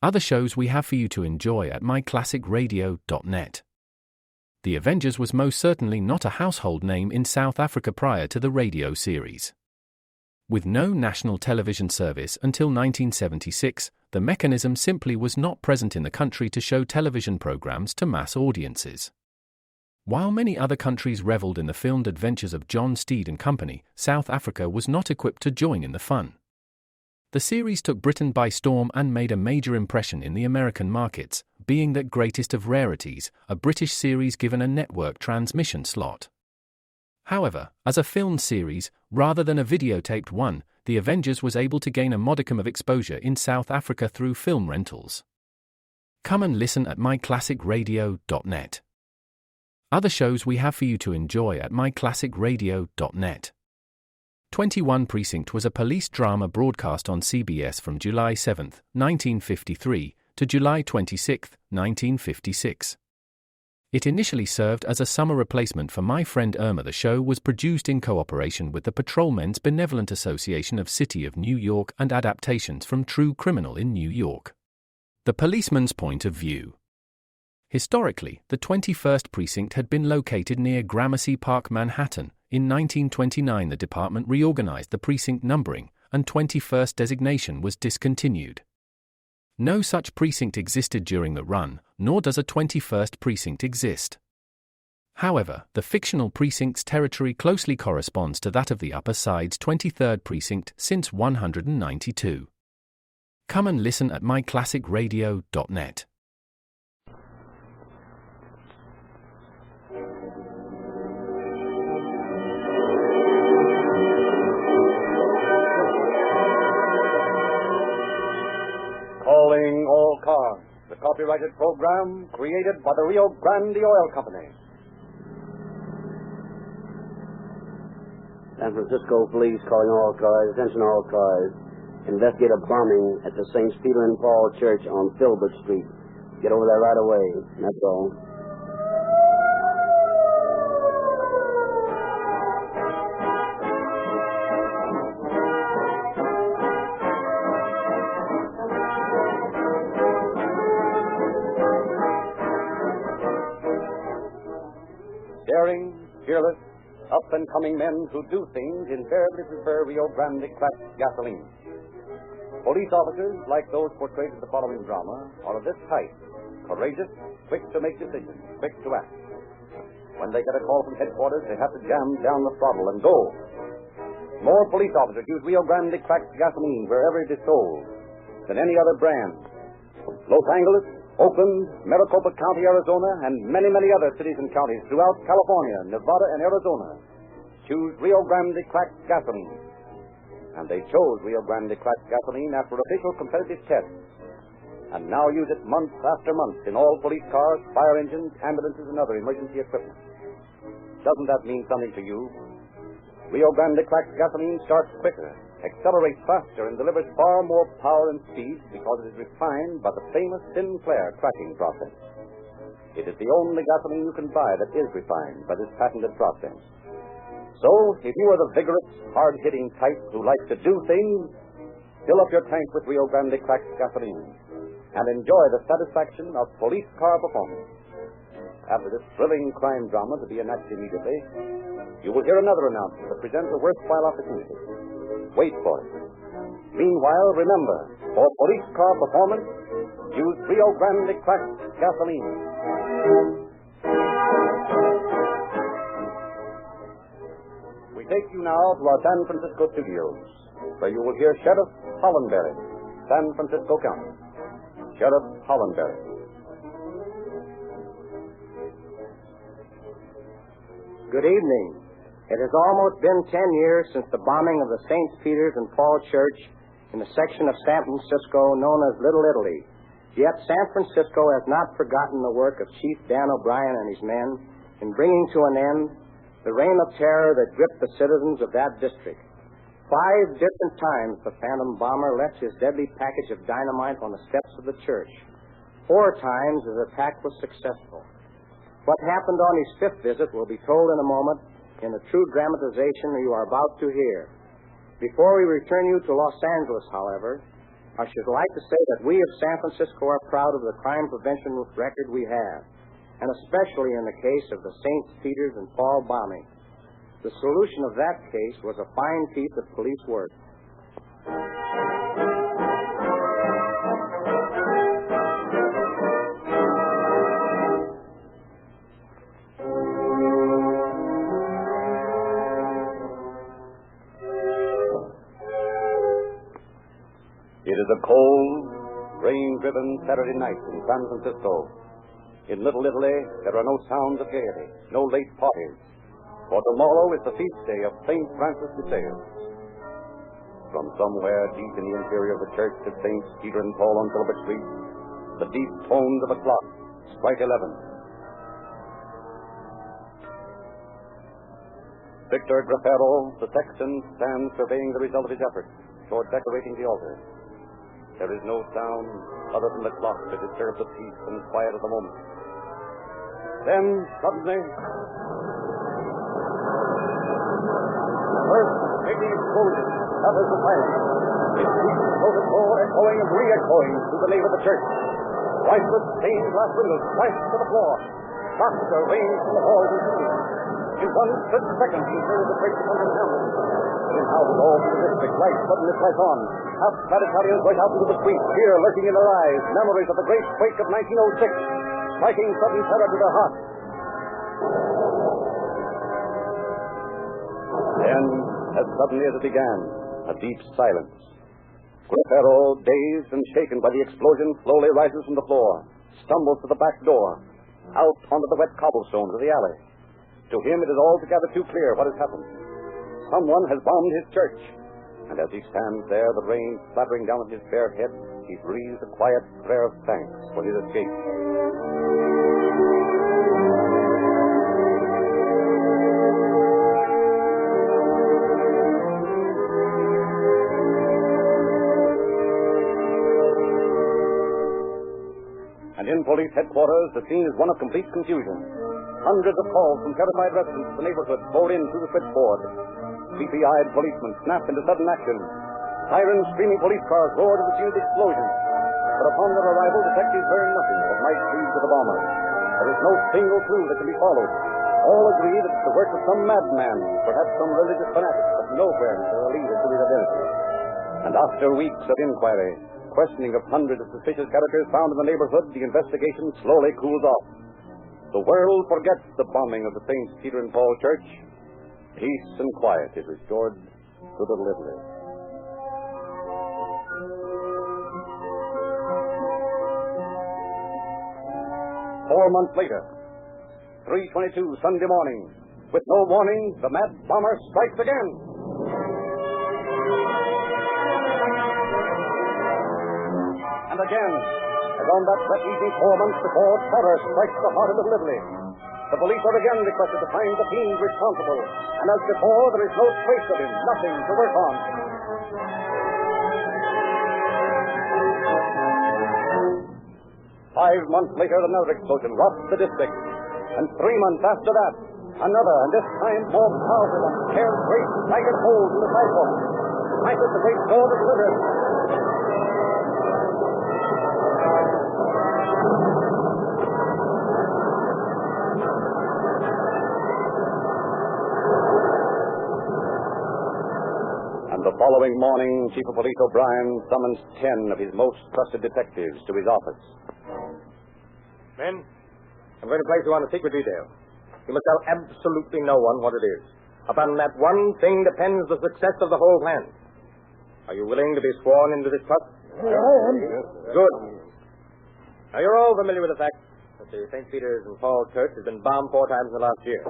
Other shows we have for you to enjoy at myclassicradio.net. The Avengers was most certainly not a household name in South Africa prior to the radio series. With no national television service until 1976, the mechanism simply was not present in the country to show television programs to mass audiences. While many other countries reveled in the filmed adventures of John Steed and company, South Africa was not equipped to join in the fun. The series took Britain by storm and made a major impression in the American markets, being that greatest of rarities, a British series given a network transmission slot. However, as a filmed series, rather than a videotaped one, The Avengers was able to gain a modicum of exposure in South Africa through film rentals. Come and listen at myclassicradio.net. Other shows we have for you to enjoy at myclassicradio.net. 21 Precinct was a police drama broadcast on CBS from July 7, 1953, to July 26, 1956. It initially served as a summer replacement for My Friend Irma. The show was produced in cooperation with the Patrolmen's Benevolent Association of City of New York and adaptations from True Criminal in New York. The Policeman's Point of View. Historically, the 21st Precinct had been located near Gramercy Park, Manhattan. In 1929, the department reorganized the precinct numbering, and 21st designation was discontinued. No such precinct existed during the run, nor does a 21st precinct exist. However, the fictional precinct's territory closely corresponds to that of the Upper Side's 23rd precinct since 192. Come and listen at myclassicradio.net. Calling all cars, the copyrighted program created by the Rio Grande Oil Company. San Francisco Police calling all cars, attention all cars. Investigate a bombing at the St. Peter and Paul Church on Filbert Street. Get over there right away. That's all. Daring, fearless, up-and-coming men who do things invariably prefer Rio Grande cracked gasoline. Police officers, like those portrayed in the following drama, are of this type: courageous, quick to make decisions, quick to act. When they get a call from headquarters, they have to jam down the throttle and go. More police officers use Rio Grande cracked gasoline wherever it is sold than any other brand. Los Angeles, Oakland, Maricopa County, Arizona, and many, many other cities and counties throughout California, Nevada, and Arizona choose Rio Grande cracked gasoline. And they chose Rio Grande cracked gasoline after official competitive tests, and now use it month after month in all police cars, fire engines, ambulances, and other emergency equipment. Doesn't that mean something to you? Rio Grande cracked gasoline starts quicker, accelerates faster, and delivers far more power and speed because it is refined by the famous Sinclair cracking process. It is the only gasoline you can buy that is refined by this patented process. So, if you are the vigorous, hard-hitting type who likes to do things, fill up your tank with Rio Grande cracked gasoline and enjoy the satisfaction of police car performance. After this thrilling crime drama to be enacted immediately, you will hear another announcement that presents a worthwhile opportunity. Wait for it. Meanwhile, remember, for police car performance, use Rio Grande cracked gasoline. We take you now to our San Francisco studios, where you will hear Sheriff Hollenberry, San Francisco County. Sheriff Hollenberry. Good evening. It has almost been 10 years since the bombing of the St. Peter's and Paul Church in the section of San Francisco known as Little Italy. Yet San Francisco has not forgotten the work of Chief Dan O'Brien and his men in bringing to an end the reign of terror that gripped the citizens of that district. 5 different times the phantom bomber left his deadly package of dynamite on the steps of the church. 4 times his attack was successful. What happened on his 5th visit will be told in a moment in the true dramatization you are about to hear. Before we return you to Los Angeles, however, I should like to say that we of San Francisco are proud of the crime prevention record we have, and especially in the case of the St. Peter's and Paul bombing. The solution of that case was a fine piece of police work. It is a cold, rain-driven Saturday night in San Francisco. In Little Italy, there are no sounds of gaiety, no late parties, for tomorrow is the feast day of St. Francis de Sales. From somewhere deep in the interior of the church of St. Peter and Paul on Filbert Street, the deep tones of a clock strike 11. Victor Graffero, the sexton, stands surveying the result of his efforts toward decorating the altar. There is no sound other than the clock to disturb the peace and quiet of the moment. Then, suddenly, first mighty explosion shatters the silence. It sweeps floated floor, echoing and re-echoing through the nave of the church. Priceless stained glass windows flashed to the floor. Laughter rains from the halls and ceilings. In one split second, he heard the trace of hundred hammers. In houses all through the district, lights suddenly flash on. Half-clad Italians rush out into the street, fear lurking in their eyes, memories of the great quake of 1906, striking sudden terror to their hearts. Then, as suddenly as it began, a deep silence. Graffero, dazed and shaken by the explosion, slowly rises from the floor, stumbles to the back door, out onto the wet cobblestones of the alley. To him, it is altogether too clear what has happened. Someone has bombed his church. And as he stands there, the rain flattering down on his bare head, he breathes a quiet prayer of thanks for his escape. And in police headquarters, the scene is one of complete confusion. Hundreds of calls from terrified residents of the neighborhood poured in through the switchboard. Sleepy-eyed policemen snap into sudden action. Sirens, screaming police cars roar to the scene of the explosion. But upon their arrival, detectives learn nothing that might lead to the bomber. There is no single clue that can be followed. All agree that it's the work of some madman, perhaps some religious fanatic, but nowhere is there a lead as to his identity. And after weeks of inquiry, questioning of hundreds of suspicious characters found in the neighborhood, the investigation slowly cools off. The world forgets the bombing of the St. Peter and Paul Church. Peace and quiet is restored to Little Italy. Four months later, 3:22 Sunday morning. With no warning, the mad bomber strikes again. And again, as on that wet evening 4 months before, terror strikes the heart of Little Italy. The police are again requested to find the fiend responsible. And as before, there is no trace of him, nothing to work on. 5 months later, another explosion rocked the district. And 3 months after that, another, and this time more powerful one, tears great ragged holes in the sidewalk. Smashes the great door to splinters. And the following morning, Chief of Police O'Brien summons 10 of his most trusted detectives to his office. Men, I'm going to place you on a secret detail. You must tell absolutely no one what it is. Upon that one thing depends the success of the whole plan. Are you willing to be sworn into this trust? I am. Good. Now, you're all familiar with the fact that the St. Peter's and Paul Church has been bombed 4 times in the last year.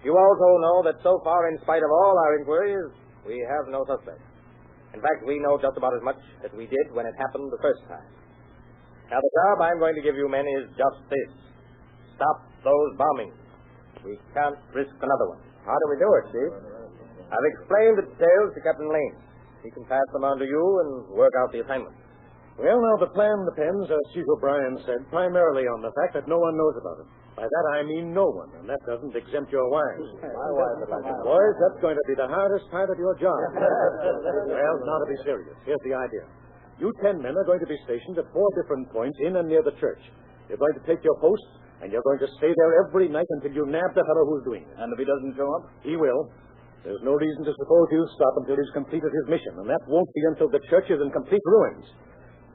You also know that so far, in spite of all our inquiries, we have no suspect. In fact, we know just about as much as we did when it happened the first time. Now, the job I'm going to give you men is just this. Stop those bombings. We can't risk another one. How do we do it, Chief? I've explained the details to Captain Lane. He can pass them on to you and work out the assignment. Well, now, the plan depends, as Chief O'Brien said, primarily on the fact that no one knows about it. By that, I mean no one, and that doesn't exempt your wives. My wife would like to know. Boys, that's going to be the hardest part of your job. Well, now to be serious. Here's the idea. You 10 men are going to be stationed at 4 different points in and near the church. You're going to take your posts, and you're going to stay there every night until you nab the fellow who's doing it. And if he doesn't show up? He will. There's no reason to suppose he'll stop until he's completed his mission, and that won't be until the church is in complete ruins.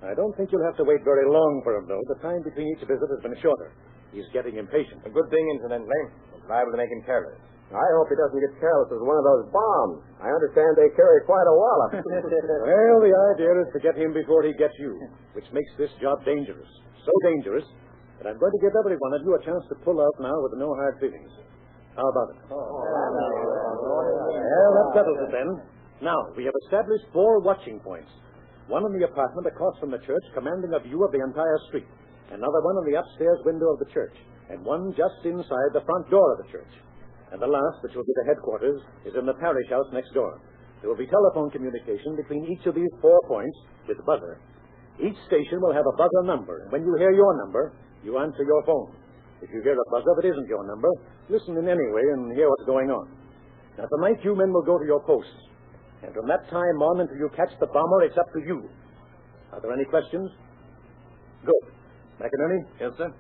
I don't think you'll have to wait very long for him, though. The time between each visit has been shorter. He's getting impatient. A good thing, incidentally. It's liable to make him careless. I hope he doesn't get careless with one of those bombs. I understand they carry quite a wallop. Well, the idea is to get him before he gets you, which makes this job dangerous. So dangerous that I'm going to give every one of you a chance to pull out now with no hard feelings. How about it? Well, that settles it then. Now, we have established 4 watching points. One in the apartment across from the church, commanding a view of the entire street. Another one in the upstairs window of the church. And one just inside the front door of the church. And the last, which will be the headquarters, is in the parish house next door. There will be telephone communication between each of these 4 points with the buzzer. Each station will have a buzzer number, and when you hear your number, you answer your phone. If you hear a buzzer that isn't your number, listen in anyway and hear what's going on. Now, tonight you men will go to your posts. And from that time on until you catch the bomber, it's up to you. Are there any questions? Good. McInerney? Yes, sir?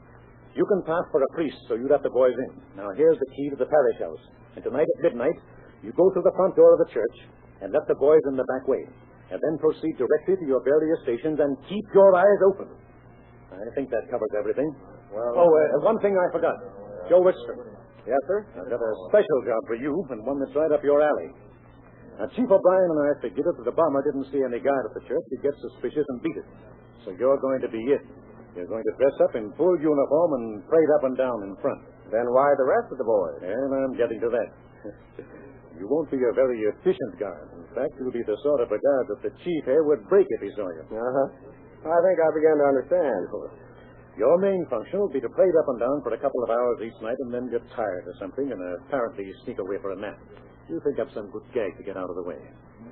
You can pass for a priest, so you'd have the boys in. Now, here's the key to the parish house. And tonight at midnight, you go through the front door of the church and let the boys in the back way. And then proceed directly to your various stations and keep your eyes open. I think that covers everything. One thing I forgot. Joe Wickstrom. Yes, sir? I've got a special job for you, and one that's right up your alley. Now, Chief O'Brien and I figured if the bomber didn't see any guard at the church, he'd get suspicious and beat it. So you're going to be it. You're going to dress up in full uniform and parade up and down in front. Then why the rest of the boys? And I'm getting to that. You won't be a very efficient guard. In fact, you'll be the sort of a guard that the chief here would break if he saw you. I think I begin to understand. Your main function will be to parade up and down for a couple of hours each night and then get tired or something and apparently sneak away for a nap. You think up some good gag to get out of the way.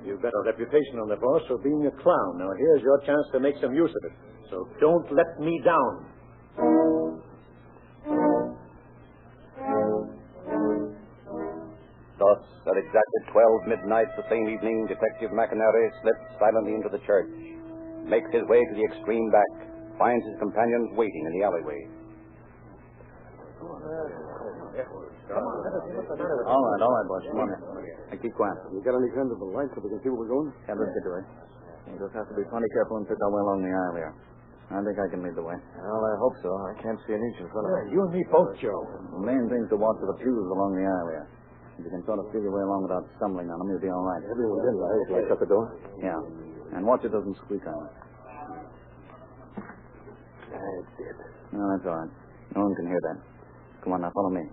You've got a reputation on the force for being a clown. Now, here's your chance to make some use of it. So don't let me down. Thus, at exactly 12 midnight the same evening, Detective McInerney slips silently into the church, makes his way to the extreme back, finds his companions waiting in the alleyway. All right, boys. Come on in. Now, keep quiet. You got any kind of a light so we can see where we're going? Can't look into it. We'll just have to be plenty careful and pick our way along the aisle here. I think I can lead the way. Well, I hope so. I can't see an inch in front of me. You and me both, Joe. The main thing's to watch for the pews along the aisle here. If you can sort of feel your way along without stumbling on them, you'll be all right. Everyone's in, right? If I shut the door? Yeah. And watch it doesn't squeak on it. That's it. No, that's all right. No one can hear that. Come on now, follow me.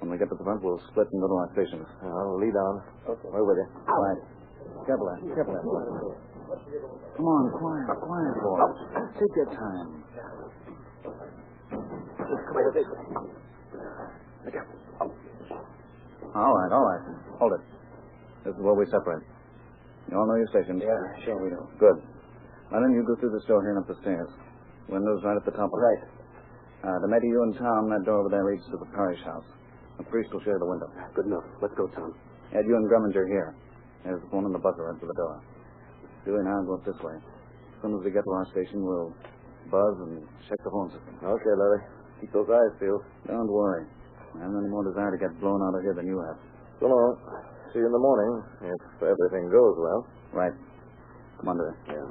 When we get to the front, we'll split and go to our stations. I'll lead on. Okay. We're with you. All right. Careful there. Come on, quiet, boys. Take your time. Come on, this way. All right. Hold it. This is where we separate. You all know your stations? Yeah, sure we do. Good. Now then, you go through this door here and up the stairs. Window's right at the top of it. Right. The mate of you and Tom, that door over there leads to the parish house. The priest will share the window. Good enough. Let's go, Tom. Ed, you and Grumminger here. There's the phone and the buzzer right to the door. Dewey and I'll go up this way. As soon as we get to our station, we'll buzz and check the phone system. Okay, Larry. Keep those eyes peeled. Don't worry. I haven't any more desire to get blown out of here than you have. So long. See you in the morning, if everything goes well. Right. Come on, Dewey. Yeah.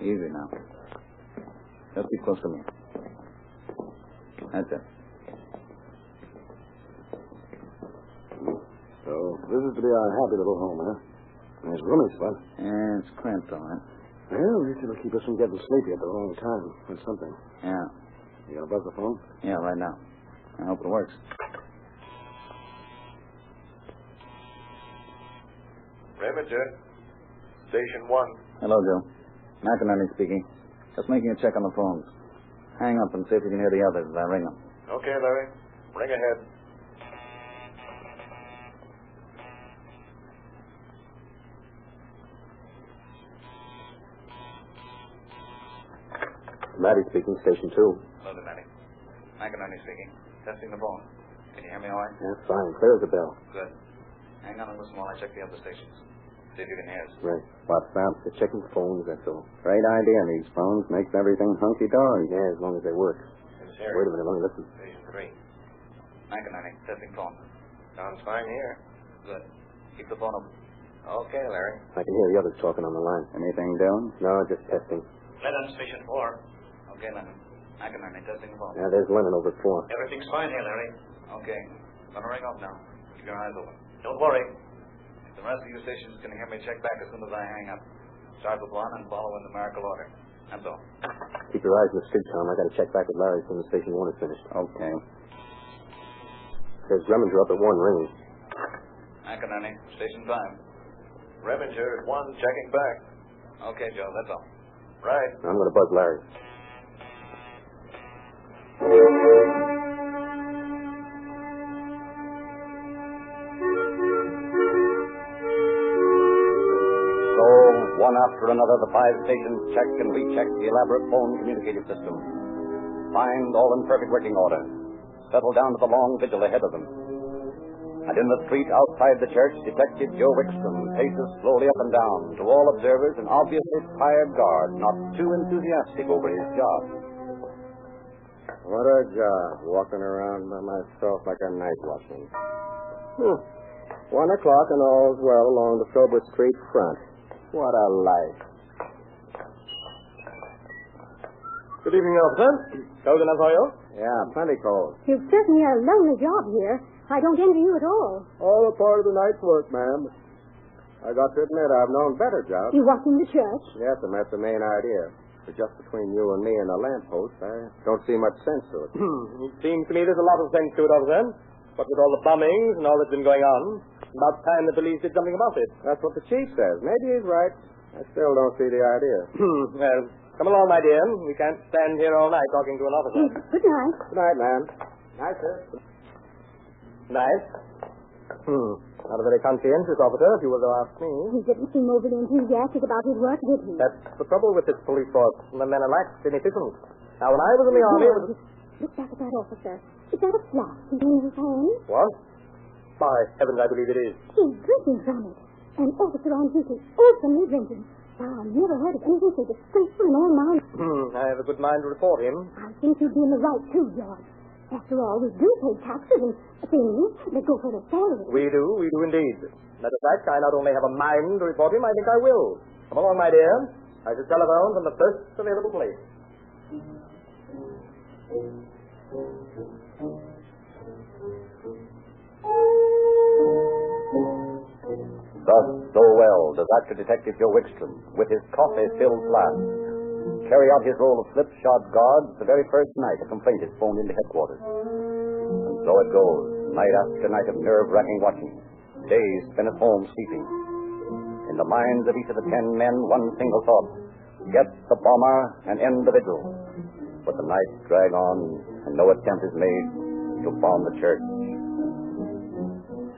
Easy now. Just be close to me. That's it. So, this is to be our happy little home, huh? Nice roomy spot. Yeah, it's cramped, all right. Well, at least it'll keep us from getting sleepy at the wrong time. Or something. Yeah. You gonna buzz the phone? Yeah, right now. I hope it works. Reminger. Station 1. Hello, Joe. McInerney speaking. Just making a check on the phones. Hang up and see if you can hear the others as I ring them. Okay, Larry. Ring ahead. Matty speaking, Station 2. Hello, Matty. McInerney speaking. Testing the phone. Can you hear me all right? Yeah, fine. Clear as a bell. Good. Hang on and listen while I check the other stations. See if you can hear us. Right. What's that? The checking phones, that's all. Great idea. These phones makes everything hunky-dory. Yeah, as long as they work. It's Wait a minute, let me listen. Station 3. McInerney, testing phone. Sounds fine here. Good. Keep the phone open. Okay, Larry. I can hear the others talking on the line. Anything doing? No, just testing. Lennon, Station 4. Okay, Lennon. McInerney, testing the phone. Yeah, there's Lennon over at 4. Everything's fine here, Larry. Okay. Gonna ring off now. Keep your eyes open. Don't worry. The rest of you stations can hear me check back as soon as I hang up. Start with one and follow in numerical order. That's all. Keep your eyes on the street, Tom. I got to check back with Larry as soon as Station 1 is finished. Okay. Says Grumminger up at 1 ringing. McInerney, Station 5. Reminger at 1, checking back. Okay, Joe, that's all. Right. I'm going to buzz Larry. One after another, the 5 stations check and recheck the elaborate phone communicative system. Find all in perfect working order. Settle down to the long vigil ahead of them. And in the street outside the church, Detective Joe Wickstrom paces slowly up and down, to all observers an obviously tired guard, not too enthusiastic over his job. What a job, walking around by myself like a night watchman. 1 o'clock and all's well along the Filbert Street front. What a life. Good evening, officer. Cold enough for you? Yeah, plenty cold. You've certainly a lonely job here. I don't envy you at all. All a part of the night's work, ma'am. I got to admit, I've known better jobs. You watching the church? Yes, and that's the main idea. But just between you and me and the lamppost, I don't see much sense to it. It seems to me there's a lot of sense to it, officer. What with all the bombings and all that's been going on, about time the police did something about it. That's what the chief says. Maybe he's right. I still don't see the idea. Well, come along, my dear. We can't stand here all night talking to an officer. Good night. Good night, ma'am. Night, sir. Nice. Not a very conscientious officer, if you were to ask me. He didn't seem overly enthusiastic about his work, did he? That's the trouble with this police force. The men are lax inefficient. Now, when I was in the army, it was... Look back at that officer. Is that a flask in his hand? What? By heavens, I believe it is. He's drinking from it. An officer on duty, openly drinking. Now, I never heard of anything so disgraceful in all my life. I have a good mind to report him. I think you'd be in the right, too, George. After all, we do pay taxes and things that go for the salary. We do indeed. Matter of fact, I not only have a mind to report him, I think I will. Come along, my dear. I shall telephone from the first available place. Thus, so well does actor Detective Joe Wickstrom, with his coffee-filled flask, carry out his role of slipshod guard the very first night a complaint is phoned into headquarters. And so it goes, night after night of nerve-wracking watching, days spent at home sleeping. In the minds of each of the 10 men, one single thought: get the bomber and end the vigil. But the nights drag on, and no attempt is made to bomb the church.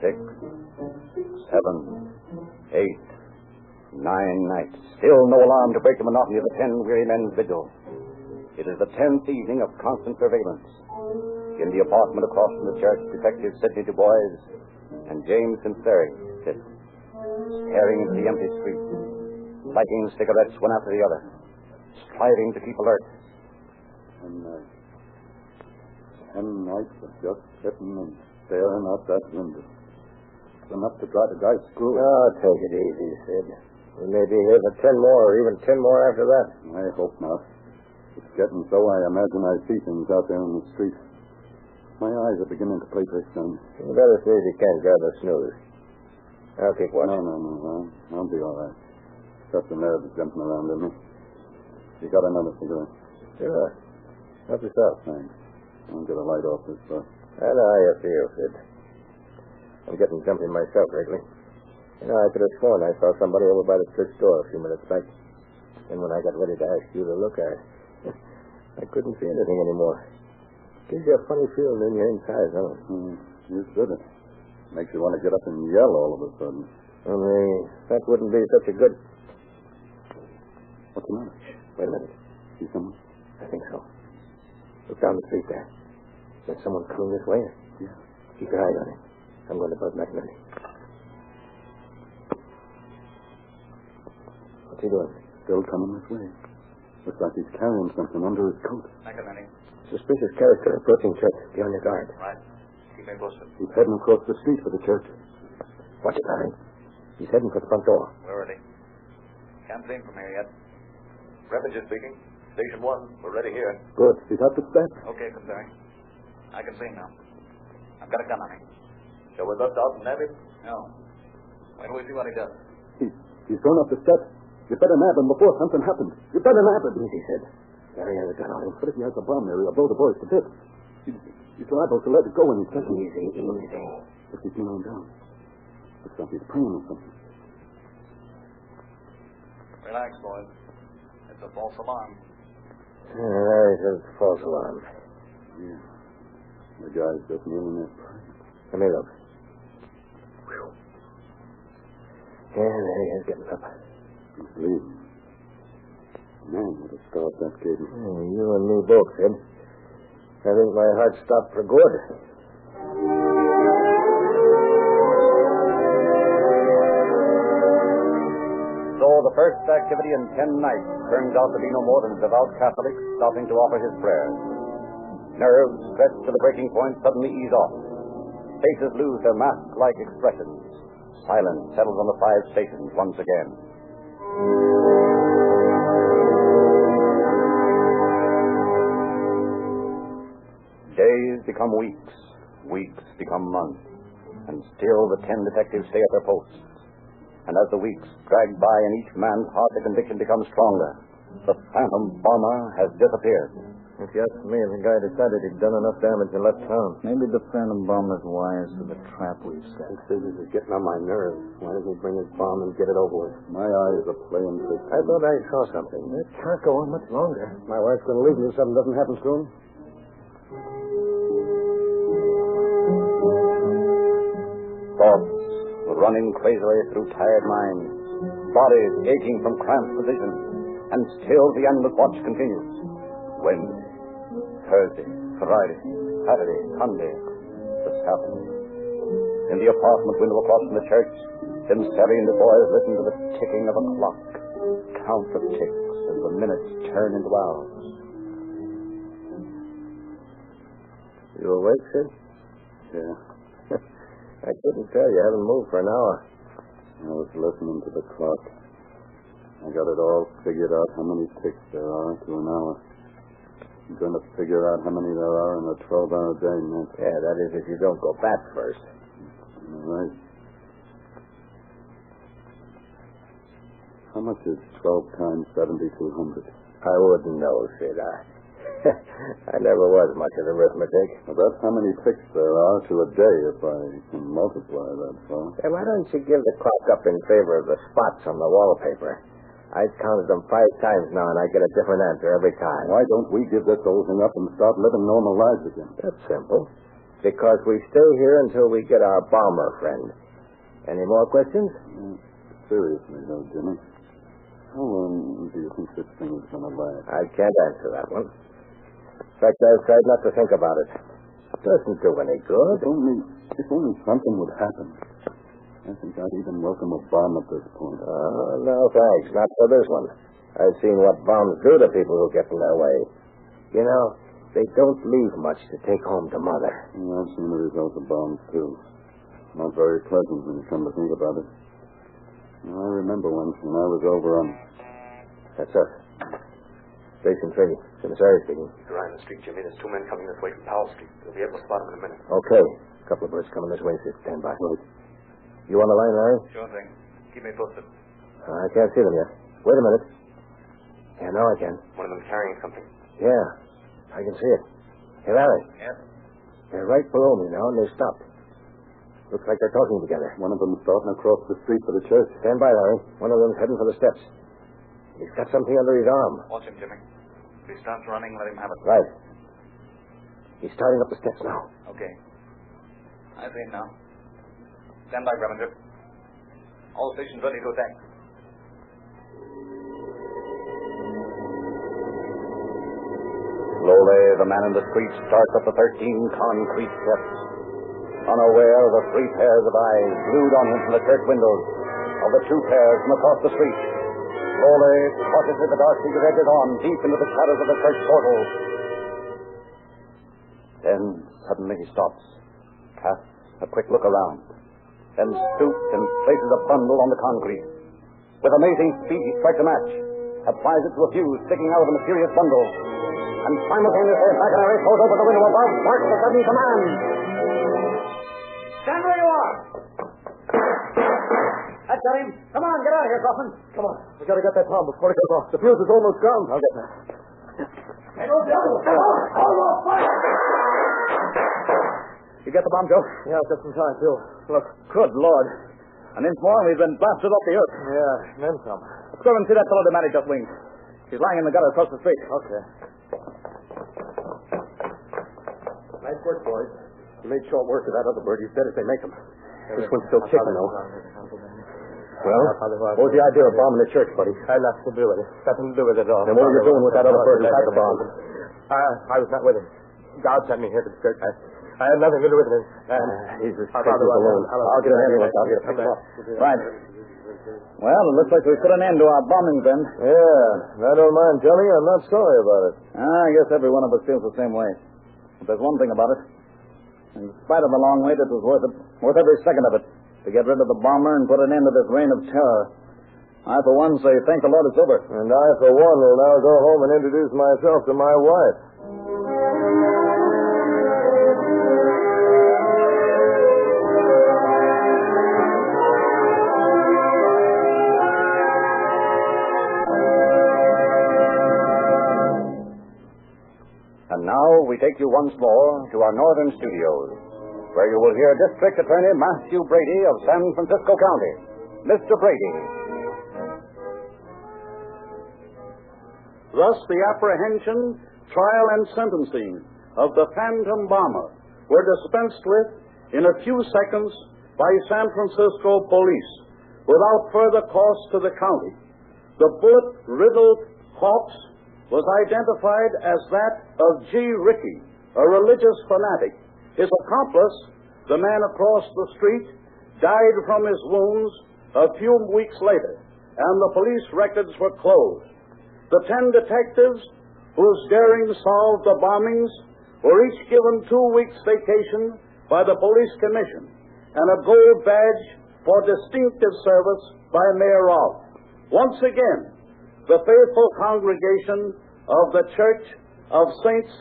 6, 7, 8, 9 nights. Still no alarm to break the monotony of the 10 weary men's vigil. It is the 10th evening of constant surveillance. In the apartment across from the church, Detectives Sidney Du Bois and James Sinceri sit, staring into the empty street, lighting cigarettes one after the other, striving to keep alert. And 10 nights of just sitting and staring out that window. It's enough to drive a guy screw. Oh, take it easy, Sid. We may be here for 10 more, or even 10 more after that. I hope not. It's getting so I imagine I see things out there in the street. My eyes are beginning to play tricks on me. You better see if you can grab a snooze. I'll keep watching. No. I'll be all right. Just the nerves jumping around in me. You got another cigarette? Sure. Help yourself. Thanks. I'll get a light off this stuff. I know how you feel, Sid. I'm getting jumpy myself, Wrigley. You know, I could have sworn I saw somebody over by the church door a few minutes back. And when I got ready to ask you to look, I couldn't see anything anymore. Gives you a funny feeling in your inside, huh? You shouldn't. Makes you want to get up and yell all of a sudden. Only that wouldn't be such a good... What's the matter? Wait a minute. See someone? I think so. Look down the street there. There's someone coming this way. Yeah. Keep your eye on him. I'm going to buzz McInerney. he doing? Still coming this way. Looks like he's carrying something under his coat. Thank you, Manny. Suspicious character approaching church. Be on your guard. Right. Keep me posted. He's heading across the street for the church. Watch it, Larry. He's heading for the front door. We're ready. Can't see him from here yet. Revenger speaking. Station 1. We're ready here. Good. He's at the steps. Okay, Commissary. I can see him now. I've got a gun on him. Shall we bust out and nab him? No. Wait till we see what he does. He's going up the steps. You better nab him before something happens. You better nab him. Easy, Sid. Larry has a gun on him. But if he has a bomb there, he'll blow the boys to bits. He's liable to let it go when he's taken. Easy. But he's lying down. Looks like he's praying or something. Relax, boys. It's a false alarm. Larry says it's false alarm. Yeah. The guy's just kneeling there praying. Let me look. Whew. Yeah, there he is getting up. He's bleeding. Man, what a start that gave me. You and me both, Sid. I think my heart stopped for good. So the first activity in 10 nights turns out to be no more than a devout Catholic stopping to offer his prayers. Nerves stretched to the breaking point suddenly ease off. Faces lose their mask-like expressions. Silence settles on the 5 stations once again. Days become weeks, weeks become months, and still the 10 detectives stay at their posts. And as the weeks drag by in each man's heart, the conviction becomes stronger. The phantom bomber has disappeared. If you ask me, the guy decided he'd done enough damage and left town. Maybe the phantom bomber's wise to the trap we've set. This is getting on my nerves. Why doesn't he bring his bomb and get it over with? My eyes are playing tricks. I thought I saw something. It can't go on much longer. My wife's going to leave me if something doesn't happen soon. Thoughts running crazily through tired minds, bodies aching from cramped position, and still the endless watch continues. Wednesday, Thursday, Friday, Saturday, Sunday, the Sabbath. In the apartment window across from the church, Sinceri and the boys listen to the ticking of a clock, count the ticks as the minutes turn into hours. You awake, Sid? Yeah. I couldn't tell. You haven't moved for an hour. I was listening to the clock. I got it all figured out how many ticks there are to an hour. I'm going to figure out how many there are in a 12-hour day, man. Yeah, that is if you don't go back first. All right. How much is 12 times 7,200? I wouldn't know, Sid. I never was much at arithmetic. Well, that's how many ticks there are to a day if I can multiply that far. Hey, why don't you give the clock up in favor of the spots on the wallpaper? I've counted them 5 times now, and I get a different answer every time. Why don't we give this old thing up and start living normal lives again? That's simple. Because we stay here until we get our bomber friend. Any more questions? Seriously, though, Jimmy. How long do you think this thing is going to last? I can't answer that one. In fact, I've tried not to think about it. It doesn't do any good. If only something would happen. I think I'd even welcome a bomb at this point. No, thanks. Not for this one. I've seen what bombs do to people who get in their way. You know, they don't leave much to take home to Mother. Yeah, I've seen the results of bombs, too. Not very pleasant when you come to think about it. Now, I remember once when I was over on... That's us. Station 3. Commissary speaking. You're right in the street, Jimmy. There's 2 men coming this way from Powell Street. We'll be able to spot them in a minute. Okay. A couple of birds coming this way. Stand by. Right. You on the line, Larry? Sure thing. Keep me posted. I can't see them yet. Wait a minute. Yeah, now I can. One of them carrying something. Yeah, I can see it. Hey, Larry. Yes? They're right below me now, and they're stopped. Looks like they're talking together. One of them starting across the street for the church. Stand by, Larry. One of them's heading for the steps. He's got something under his arm. Watch him, Jimmy. If he starts running, let him have it. Right. He's starting up the steps now. Okay. I see him now. Stand by, Revenger. All stations ready to attack. Slowly, the man in the street starts up the 13 concrete steps, unaware of the 3 pairs of eyes glued on him from the church windows, of the 2 pairs from across the street. Slowly, cautiously, the dark figure edges on, deep into the shadows of the church portal. Then, suddenly he stops, casts a quick look around, then stoops and places a bundle on the concrete. With amazing speed, he strikes a match, applies it to a fuse sticking out of the mysterious bundle, and simultaneously, a secondary throws open the window above, barks a sudden command. Stand where you are! That's got him. Come on, get out of here, Coffin. Come on. We gotta get that bomb before it goes off. The fuse is almost gone. I'll get that. Hey, go down. Come on. Almost fire. You get the bomb, Joe? Yeah, just in time, Bill. Look, good Lord. An inch more and we've been blasted off the earth. Yeah, then some. Let's go and see that fellow Dematic just winged. He's lying in the gutter across the street. Okay. Nice work, boys. You made short work of that other bird. He's dead as they make him. This one's still kicking, though. Well, what was the idea of bombing the church, buddy? I had nothing to do with it. Nothing to do with it at all. Then what were you doing with that other bird who had the bomb? I was not with him. God sent me here to the church. I had nothing to do with it. He's just taking us alone. I'll get an ambulance. I'll get a pick him up. Right. Well, it looks like we put an end to our bombing then. Yeah. I don't mind telling you, I'm not sorry about it. I guess every one of us feels the same way. But there's one thing about it. In spite of the long wait, it was worth it. Worth every second of it. To get rid of the bomber and put an end to this reign of terror. I, for one, say thank the Lord it's over. And I, for one, will now go home and introduce myself to my wife. And now we take you once more to our northern studios, where you will hear District Attorney Matthew Brady of San Francisco County. Mr. Brady. Thus, the apprehension, trial, and sentencing of the Phantom Bomber were dispensed with in a few seconds by San Francisco police without further cost to the county. The bullet-riddled corpse was identified as that of G. Rickey, a religious fanatic. His accomplice, the man across the street, died from his wounds a few weeks later, and the police records were closed. The 10 detectives whose daring solved the bombings were each given 2 weeks' vacation by the police commission and a gold badge for distinctive service by Mayor Rolfe. Once again, the faithful congregation of the Church of Saints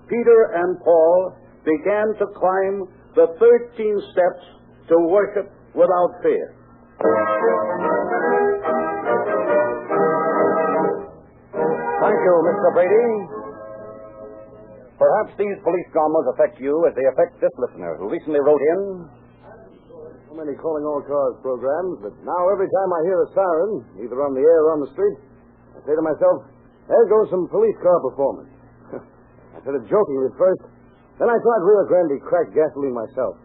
Peter and Paul began to climb the 13 steps to worship without fear. Thank you, Mr. Brady. Perhaps these police dramas affect you as they affect this listener who recently wrote in. So many calling all cars programs, but now every time I hear a siren, either on the air or on the street, I say to myself, there goes some police car performance. I said it jokingly at first, then I thought Rio Grande cracked gasoline myself.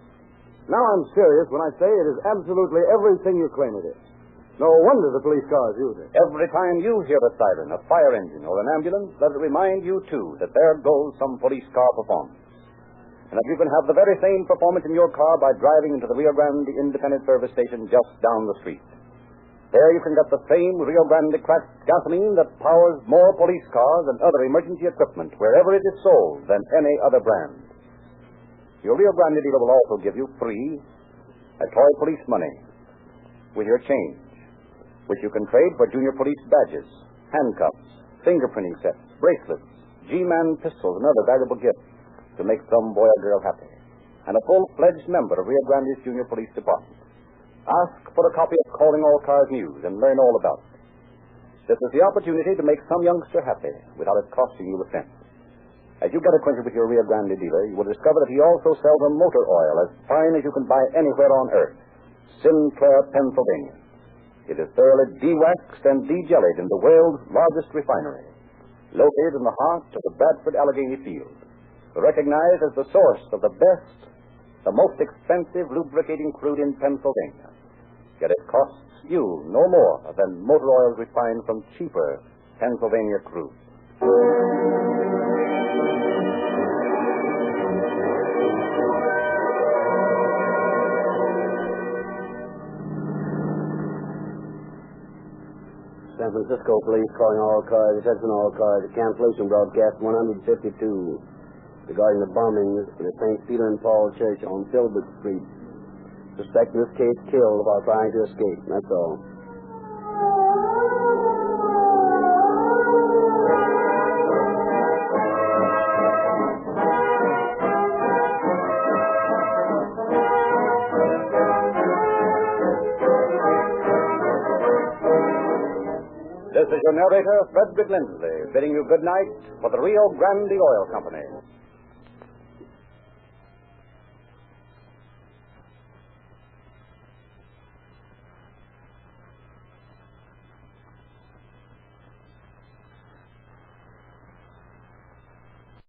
Now I'm serious when I say it is absolutely everything you claim it is. No wonder the police cars use it. Every time you hear a siren, a fire engine, or an ambulance, let it remind you, too, that there goes some police car performance. And that you can have the very same performance in your car by driving into the Rio Grande Independent Service Station just down the street. There you can get the same Rio Grande cracked gasoline that powers more police cars and other emergency equipment wherever it is sold than any other brand. Your Rio Grande dealer will also give you free a toy police money with your change, which you can trade for junior police badges, handcuffs, fingerprinting sets, bracelets, G-Man pistols, and other valuable gifts to make some boy or girl happy, and a full-fledged member of Rio Grande's Junior Police Department. Ask for a copy of Calling All Cars News and learn all about it. This is the opportunity to make some youngster happy without it costing you a cent. As you get acquainted with your Rio Grande dealer, you will discover that he also sells a motor oil as fine as you can buy anywhere on earth. Sinclair, Pennsylvania. It is thoroughly de-waxed and de-jellied in the world's largest refinery, located in the heart of the Bradford Allegheny Field, recognized as the source of the best, the most expensive lubricating crude in Pennsylvania. Yet it costs you no more than motor oil refined from cheaper Pennsylvania crude. San Francisco police calling all cars, attention all cars. Cancellation broadcast 152 regarding the bombings of the St. Peter and Paul Church on Filbert Street. Suspect in this case killed while trying to escape. That's all. This is your narrator, Frederick Lindsley, bidding you good night for the Rio Grande Oil Company.